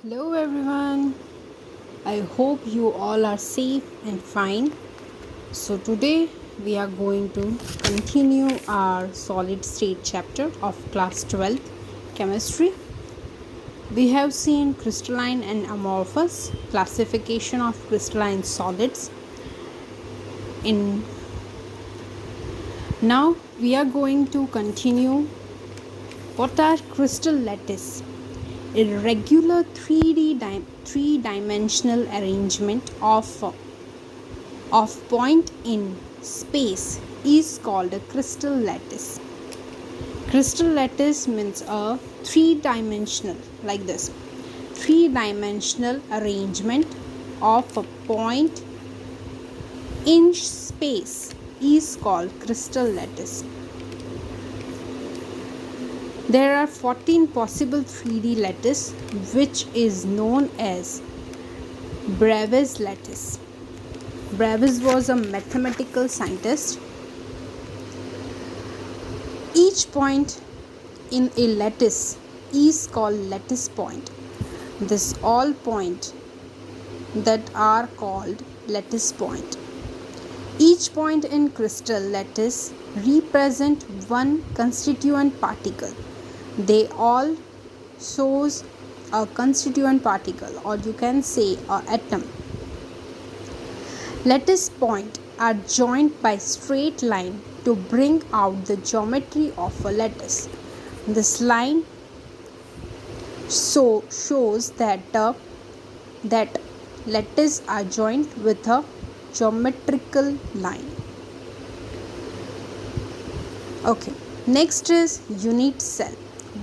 Hello everyone. I hope you all are safe and fine. So today we are going to continue our solid state chapter of class 12 chemistry. We have seen crystalline and amorphous classification of crystalline solids. In Now we are going to continue what are crystal lattice. Irregular 3D dimensional arrangement of point in space is called a crystal lattice. Crystal lattice means a three-dimensional, like this, three-dimensional arrangement of a point in space is called crystal lattice. There are 14 possible 3D lattice, which is known as Bravais lattice. Bravais was a mathematical scientist. Each point in a lattice is called lattice point. This all points that are called lattice point. Each point in crystal lattice represent one constituent particle. They all shows a constituent particle, or you can say an atom. Lattice points are joined by straight line to bring out the geometry of a lattice. This line shows that lattice are joined with a geometrical line. Okay, next is unit cell.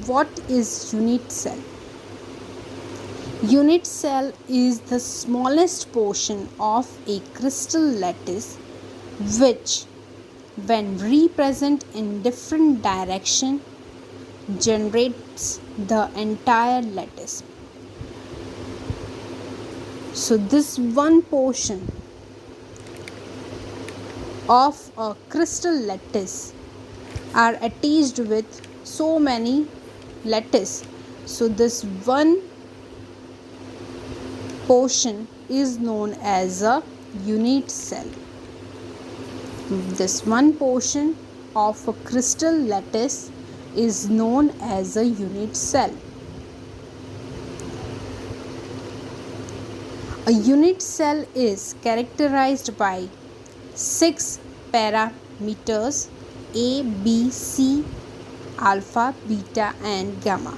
What is unit cell? Unit cell is the smallest portion of a crystal lattice which, when represent in different direction, generates the entire lattice. So this one portion of a crystal lattice are attached with so many lattice. So this one portion is known as a unit cell. This one portion of a crystal lattice is known as a unit cell. A unit cell is characterized by 6 parameters: A, B, C, alpha, beta and gamma.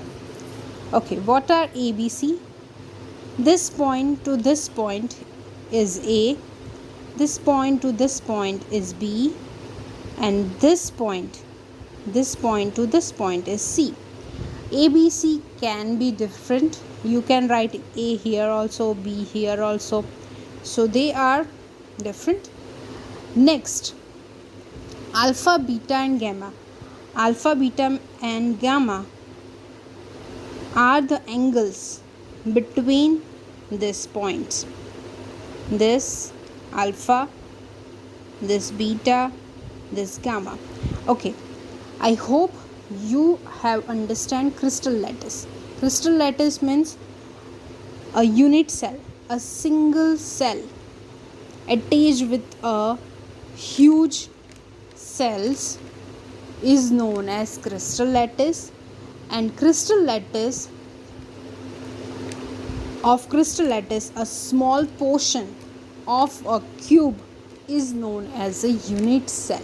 Okay, what are A, B, C? This point to this point is A, this point to this point is B, and this point to this point is C. A, B, C can be different. You can write A here also, B here also. So they are different. Next, alpha, beta and gamma. Alpha, beta and gamma are the angles between these points. This alpha, this beta, this gamma. Okay, I hope you have understand crystal lattice. Crystal lattice means a unit cell, a single cell attached with a huge cells is known as crystal lattice. And crystal lattice, a small portion of a cube is known as a unit cell.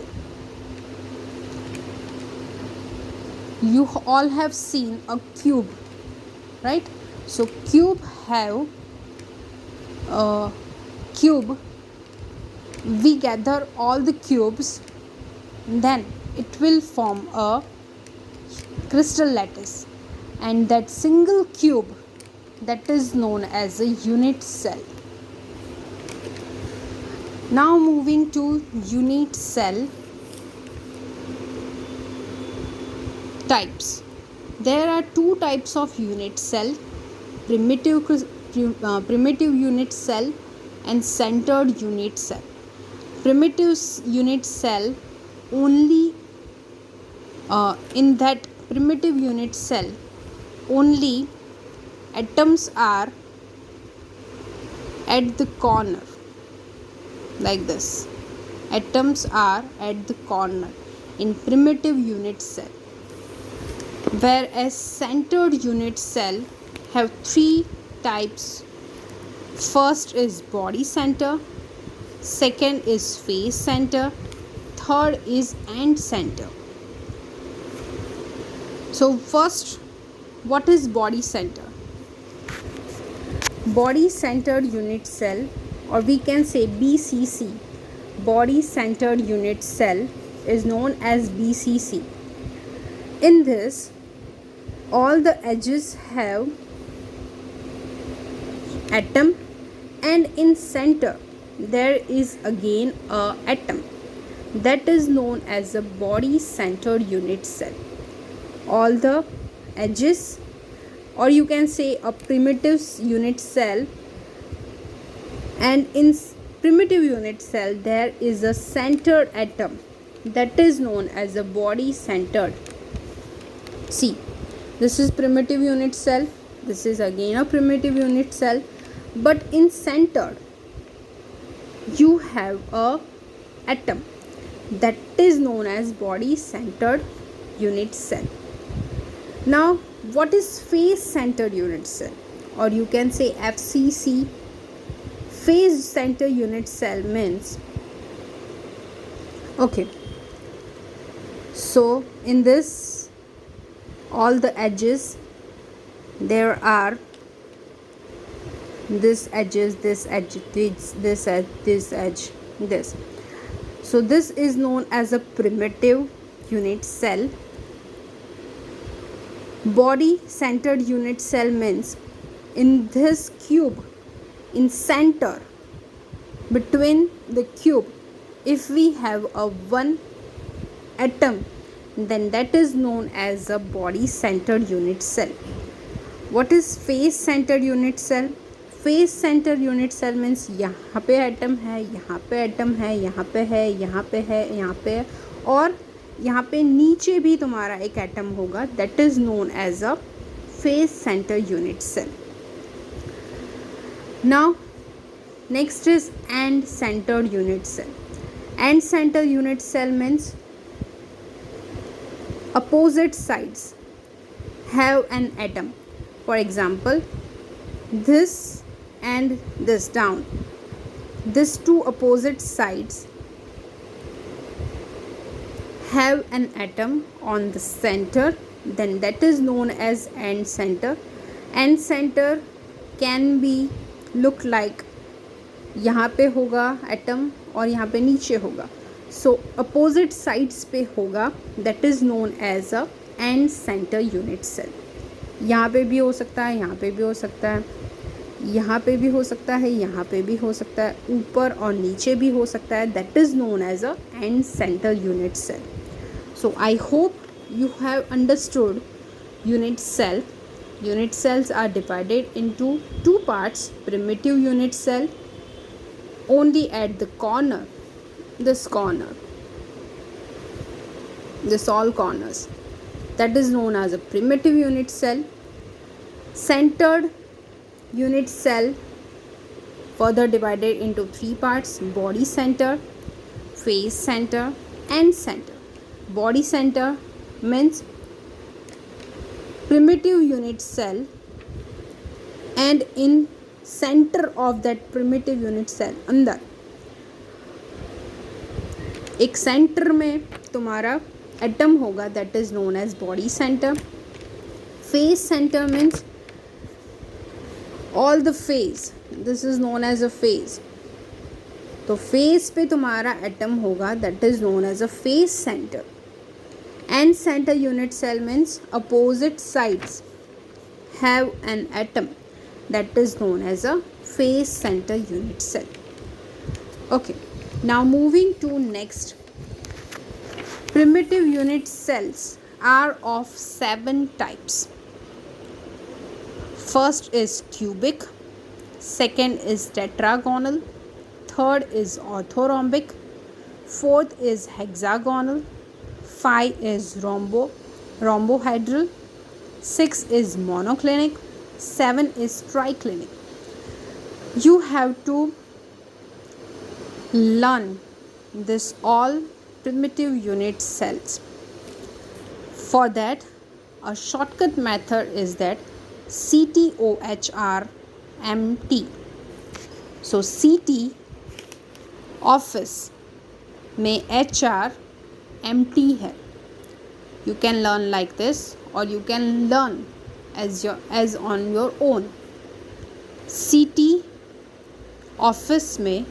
You all have seen a cube, right? So cube have a cube. We gather all the cubes, then it will form a crystal lattice, and that single cube, that is known as a unit cell. Now moving to unit cell types. There are two types of unit cell: primitive unit cell and centered unit cell. Primitive unit cell only in that primitive unit cell only atoms are at the corner like this. Atoms are at the corner in primitive unit cell, whereas centered unit cell have three types. First is body center, second is face center, third is end center. So first, what is body center? Body centered unit cell, or we can say BCC, body centered unit cell, is known as BCC. In this, all the edges have atom, and in center there is again a atom. That is known as a body centered unit cell. All the edges, or you can say a primitive unit cell, and in primitive unit cell there is a centered atom, that is known as a body centered. See, this is primitive unit cell, this is again a primitive unit cell, but in centered you have a atom, that is known as body centered unit cell. Now, what is face centered unit cell, or you can say FCC? Face centered unit cell means, okay, so in this, all the edges, there are this edges, this edge, this edge, this edge, this. So this is known as a primitive unit cell. Body centered unit cell means, in this cube, in center, between the cube, if we have a one atom, then that is known as a body centered unit cell. What is face centered unit cell? Face centre unit cell means यहाँ पे atom है, यहाँ पे atom है, यहाँ पे है, यहाँ पे है, यहाँ पे है, और यहाँ पे नीचे भी तुम्हारा एक एटम होगा. That is known as a face centre unit cell. Now next is end centred unit cell. End centre unit cell means opposite sides have an atom. For example, this and this down, these two opposite sides have an atom on the center, then that is known as end center. End center can be look like यहाँ पे होगा atom और यहाँ पे नीचे होगा, सो opposite sides पे होगा. That is known as a end centre unit cell. यहाँ पे भी हो सकता है, यहाँ पे भी हो सकता है, यहाँ पे भी हो सकता है, यहाँ पे भी हो सकता है, ऊपर और नीचे भी हो सकता है. That is known as a end centre unit cell. So I hope you have understood unit cell. Unit cells are divided into two parts: primitive unit cell only at the corner, this corner, this all corners, that is known as a primitive unit cell. Centered unit cell further divided into three parts: body center, face center, and center. Body center means primitive unit cell, and in center of that primitive unit cell अंदर एक centre में तुम्हारा atom होगा. That is known as body centre. Face centre means all the face, this is known as a face. तो face पे तुम्हारा atom होगा. That is known as a face centre. And center unit cell means opposite sides have an atom. That is known as a face center unit cell. Okay, now moving to next. Primitive unit cells are of 7 types. First is cubic, second is tetragonal, third is orthorhombic, fourth is hexagonal, 5 is rhombohedral, 6 is monoclinic, 7 is triclinic. You have to learn this all primitive unit cells. For that, a shortcut method is that CTOHRMT. So CT office में HR MT है. You can learn like this, or you can learn as on your own. CT office में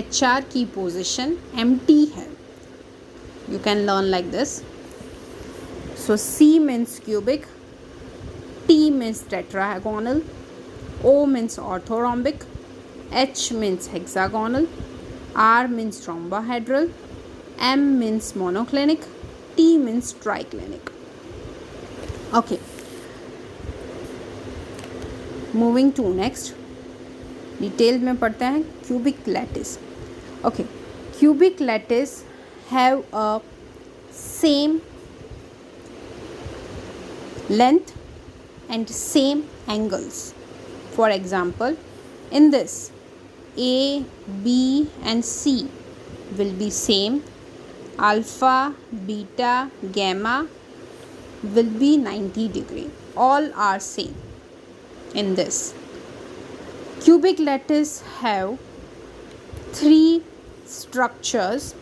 HR की position MT है. You can learn like this. So C means cubic, T means tetrahedral, O means orthorhombic, H means hexagonal, R means rhombohedral, M means monoclinic, T means triclinic. Okay. Moving to next. Detail में पढ़ते हैं cubic lattice. Okay, cubic lattice have a same length and same angles. For example, in this A, B and C will be same. Alpha, beta, gamma will be 90 degree. All are same in this. Cubic lattice have 3 structures.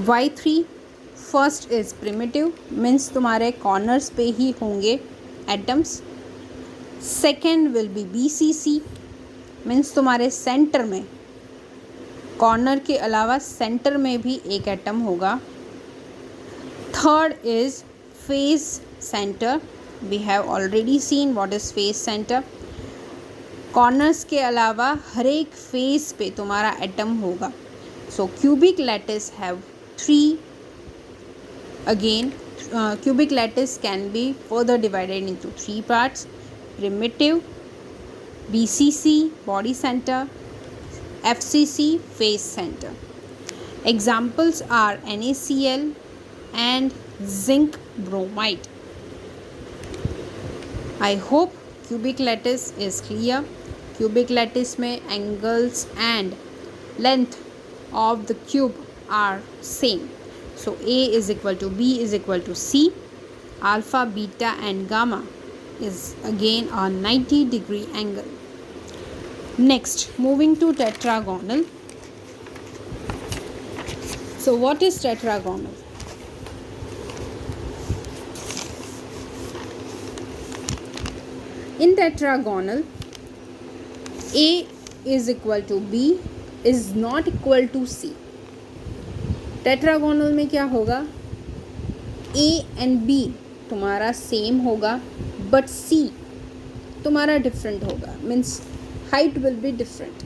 Y3 first is primitive, means तुम्हारे corners पे ही होंगे atoms. Second will be BCC, means तुम्हारे centre में, corner के अलावा centre में भी एक एटम होगा. Third is face centre. We have already seen what is face centre. Corners के अलावा हर एक फेस पे तुम्हारा एटम होगा. So cubic lattice have 3. Again, cubic lattice can be further divided into 3 parts: primitive, BCC body center, FCC face center. Examples are NaCl and zinc bromide. I hope cubic lattice is clear. Cubic lattice में angles and length of the cube are same. So A is equal to B is equal to C. Alpha, beta and gamma is again a 90 degree angle. Next, moving to tetragonal. So what is tetragonal? In tetragonal, A is equal to B is not equal to C. Tetragonal में क्या होगा? A and B तुम्हारा same होगा, but C तुम्हारा different होगा, means height will be different.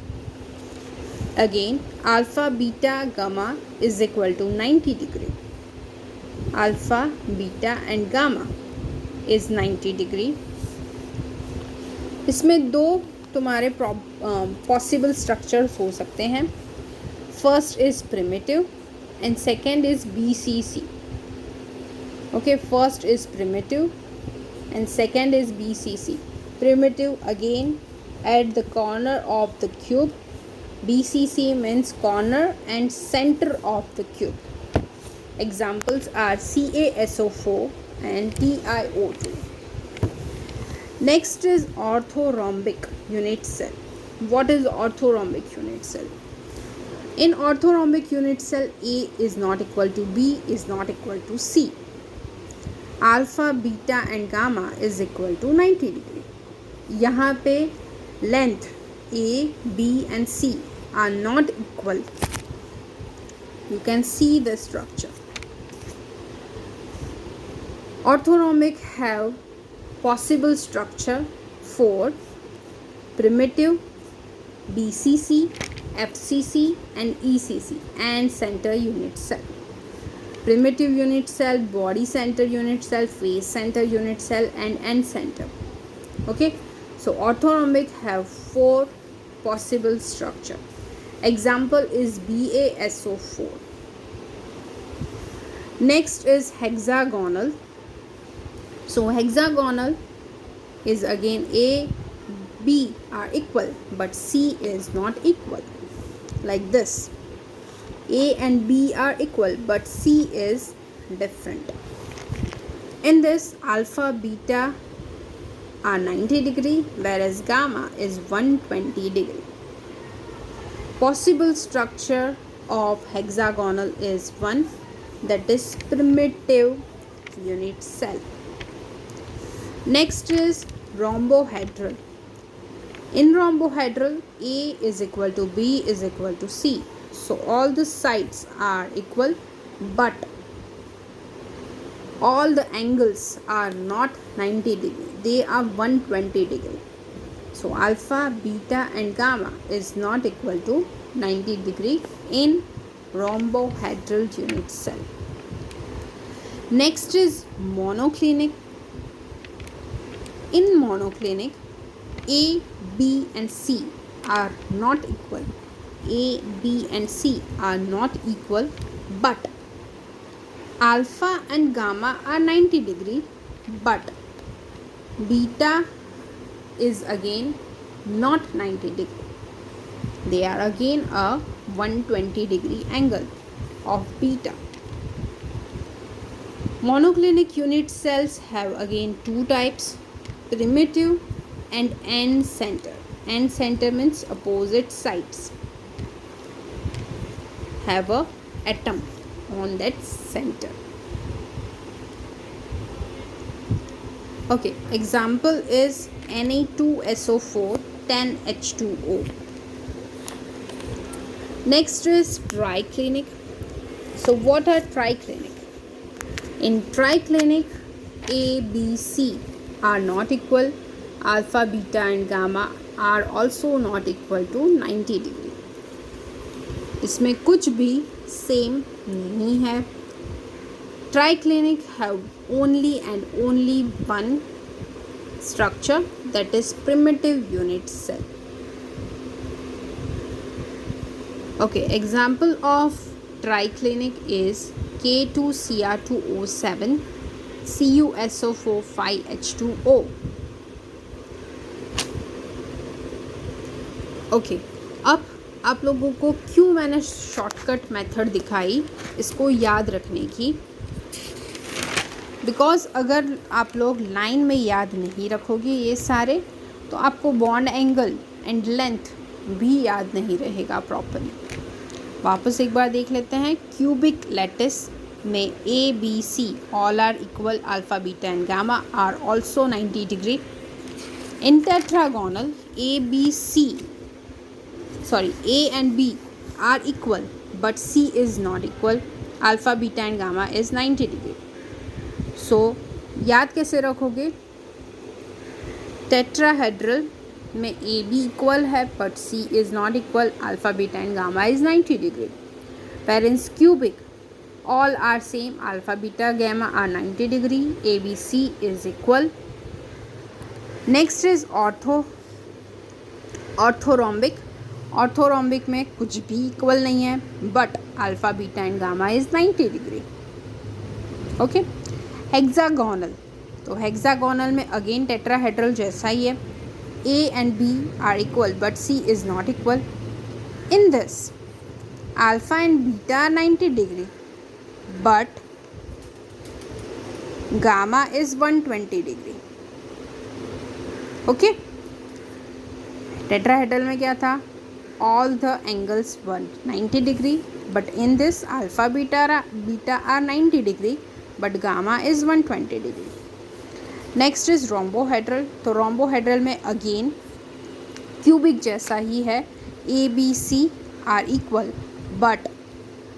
Again alpha, beta, gamma is equal to 90 degree. Alpha, beta and gamma is 90 degree. इसमें 2 तुम्हारे possible structures हो सकते हैं. First is primitive and second is BCC. Okay, first is primitive and second is BCC. Primitive again at the corner of the cube. BCC means corner and center of the cube. Examples are CaSO4 and TiO2. Next is orthorhombic unit cell. What is orthorhombic unit cell? In orthorhombic unit cell, A is not equal to B is not equal to C. Alpha, beta and gamma is equal to 90 degree. यहाँ पे length A, B and C are not equal. You can see the structure. Orthorhombic have possible structure for primitive, BCC, FCC and ECC and center unit cell. Primitive unit cell, body center unit cell, face center unit cell and end center. Okay, so orthorhombic have 4 possible structure. Example is BaSO4. Next is hexagonal. So hexagonal is again A, B are equal, but C is not equal. Like this. A and B are equal, but C is different. In this, alpha, beta are 90 degree, whereas gamma is 120 degree. Possible structure of hexagonal is one, that is primitive unit cell. Next is rhombohedral. In rhombohedral, A is equal to B is equal to C. So all the sides are equal, but all the angles are not 90 degree. They are 120 degree. So alpha, beta and gamma is not equal to 90 degree in rhombohedral unit cell. Next is monoclinic. In monoclinic, A, B and C are not equal. A, B and C are not equal, but alpha and gamma are 90 degree, but beta is again not 90 degree. They are again a 120 degree angle of beta. Monoclinic unit cells have again two types, primitive and end center. End center means opposite sides have a atom on that center. Okay, example is Na2SO4 10H2O. Next is triclinic. So what are triclinic? In triclinic, A, B, C are not equal. Alpha, beta and gamma are also not equal to 90 degree. इसमें कुछ भी same नहीं है. Triclinic have only and only one structure, that is primitive unit cell. Okay, example of triclinic is K2Cr2O7 CuSO4 5H2O. Okay, अब आप लोगों को क्यों मैंने शॉर्टकट मेथड दिखाई इसको याद रखने की, बिकॉज अगर आप लोग लाइन में याद नहीं रखोगे ये सारे, तो आपको बॉन्ड एंगल एंड लेंथ भी याद नहीं रहेगा प्रॉपर्ली. वापस एक बार देख लेते हैं. क्यूबिक लैटिस में A, B, C all are equal. Alpha, beta and gamma are also 90 degree. In tetragonal A, B, C A and B are equal, but C is not equal. Alpha, beta and gamma is 90 degree. So याद कैसे रखोगे? Tetrahedral में A, B equal है, but C is not equal. Alpha, beta and gamma is 90 degree. Whereas cubic, all are same. Alpha, beta, gamma are 90 degree. A, B, C is equal. Next is orthorhombic. Orthorhombic में कुछ भी equal नहीं है, but alpha, beta and gamma is 90 degree. Okay. Hexagonal, तो hexagonal में again tetrahedral जैसा ही है. A and B are equal, but C is not equal. In this alpha and beta are 90 degree, but gamma is 120 degree. Okay. Tetrahedral में क्या था? All the angles were 90 degree, but in this alpha, beta are 90 degree, but gamma is 120 degree. Next is rhombohedral. तो rhombohedral में again cubic जैसा ही है. A, B, C are equal, but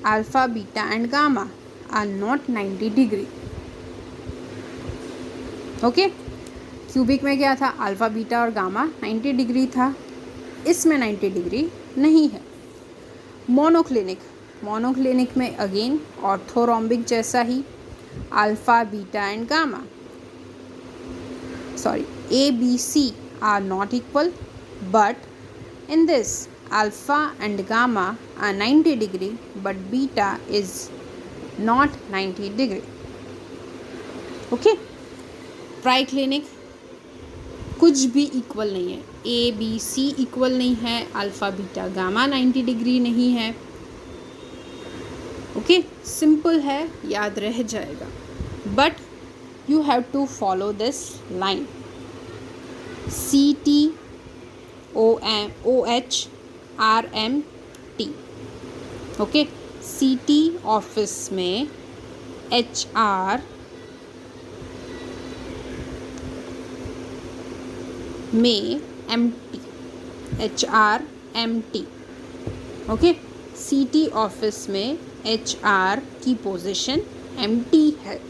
alpha, beta and gamma are not 90 degree. Okay? cubic में क्या था? alpha, beta और gamma 90 degree था. इसमें 90 डिग्री नहीं है. मोनोक्लिनिक में अगेन ऑर्थोरोम्बिक जैसा ही. Alpha, beta and gamma A, B, C are not equal, but in this alpha and gamma are 90 degree, but beta is not 90 degree. Okay. Triclinic कुछ भी equal नहीं है, ए बी सी equal नहीं है, alpha beta gamma 90 degree नहीं है। Okay, simple है, याद रह जाएगा, but you have to follow this line CT OH RMT। Okay, CT office में HR में MT, HRMT। Okay, CT office में HR की पोजीशन MT है।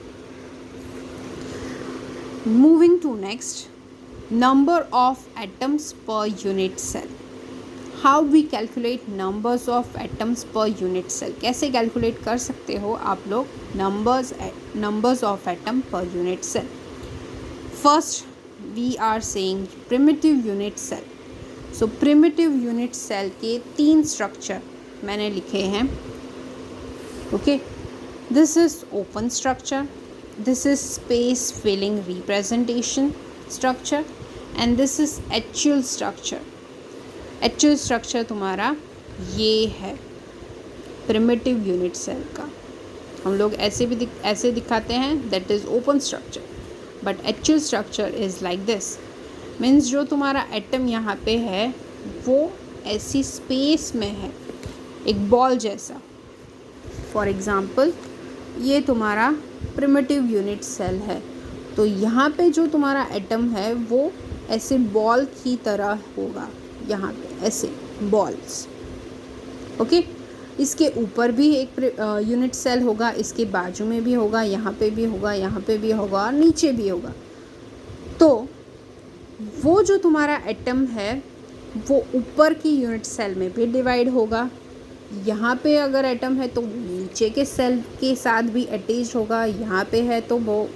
Moving to next, number of atoms per unit cell. How we calculate numbers of atoms per unit cell. कैसे calculate कर सकते हो आप लोग numbers of atom per unit cell. First we are saying primitive unit cell. So primitive unit cell के 3 structure मैंने लिखे हैं। Okay, this is open structure, this is space filling representation structure and this is actual structure. Actual structure तुम्हारा ये है primitive unit cell का। हम लोग ऐसे दिखाते हैं, that is open structure, but actual structure is like this. Means जो तुम्हारा एटम यहाँ पे है वो ऐसी स्पेस में है, एक बॉल जैसा। फॉर एग्ज़ाम्पल ये तुम्हारा प्रिमिटिव यूनिट सेल है, तो यहाँ पे जो तुम्हारा एटम है वो ऐसे बॉल की तरह होगा, यहाँ पे ऐसे बॉल्स। ओके, इसके ऊपर भी एक यूनिट सेल होगा, इसके बाजू में भी होगा, यहाँ पे भी होगा, यहाँ पे भी होगा और नीचे भी होगा। तो वो जो तुम्हारा एटम है वो ऊपर की यूनिट सेल में भी डिवाइड होगा। यहाँ पे अगर एटम है तो नीचे के सेल के साथ भी अटैच होगा, यहाँ पे है तो वो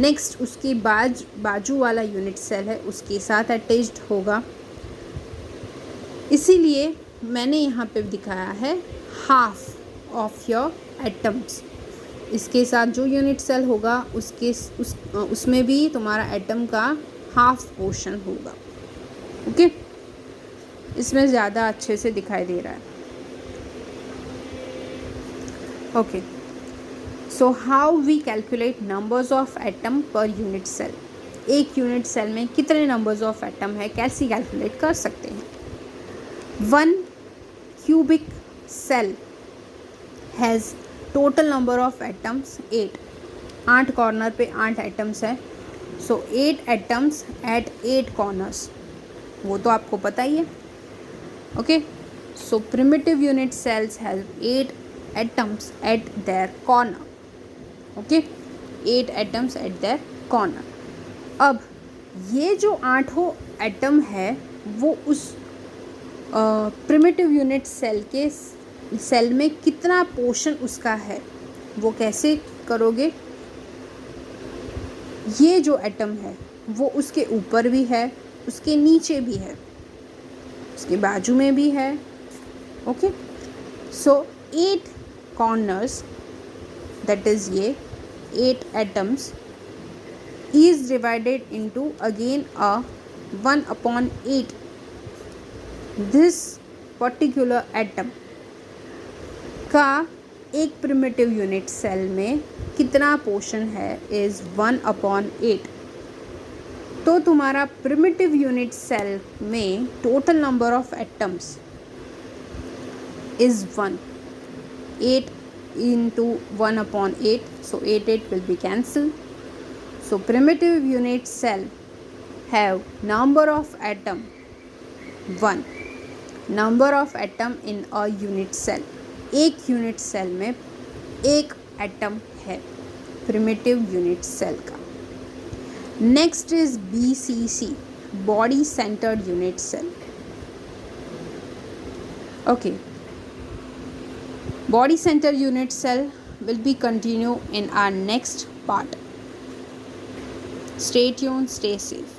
नेक्स्ट उसके बाजू वाला यूनिट सेल है उसके साथ अटैच्ड होगा। इसीलिए मैंने यहाँ पे दिखाया है हाफ ऑफ योर एटम्स। इसके साथ जो यूनिट सेल होगा उसमें भी तुम्हारा एटम का हाफ पोर्शन होगा। ओके, इसमें ज़्यादा अच्छे से दिखाई दे रहा है। Okay, so how we calculate numbers of atom per unit cell. एक यूनिट सेल में कितने नंबर्स ऑफ एटम है, कैसे कैलकुलेट कर सकते हैं। 1 cubic cell has total number of atoms 8। 8 corner पे 8 एटम्स है, सो 8 एटम्स एट 8 कॉर्नर्स, वो तो आपको पता ही है। Okay, so primitive unit cells have 8 atoms eight there corner. Okay, 8 atoms eight there corner. अब ये जो 8 एटम है वो उस प्रिमिटिव यूनिट सेल में कितना पोर्शन उसका है वो कैसे करोगे। ये जो एटम है वो उसके ऊपर भी है, उसके नीचे भी है, उसके बाजू में भी है। Okay, so 8 corners, that is ये 8 atoms is divided into again 1/8। This particular atom का एक प्रिमिटिव यूनिट सेल में कितना पोर्शन है इज़ 1/8। तो तुम्हारा प्रिमिटिव यूनिट सेल में total number of atoms is 1। 8 into 1/8, so 8 will be cancelled. So primitive unit cell have number of atom 1। Number of atom in a unit cell, एक unit cell में एक atom है primitive unit cell का। Next is BCC, body centred unit cell. Okay, body center unit cell will be continue in our next part. Stay tuned, stay safe.